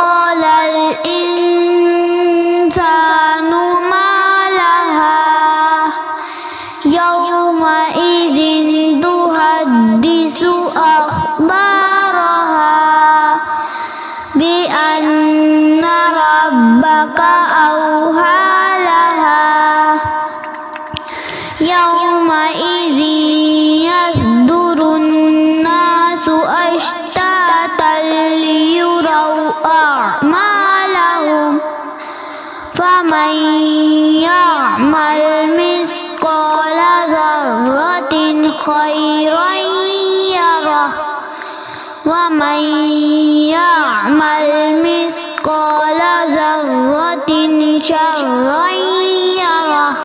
يقول الإنسان ما لها يومئذ تحدث أخبارها بأن ربك أوحى لها يومئذ يصدر الناس أشتاتا ليروا أعمالهم فمن يعمل مثقال ذرة خيرا يره ومن يعمل مثقال ذرة شرا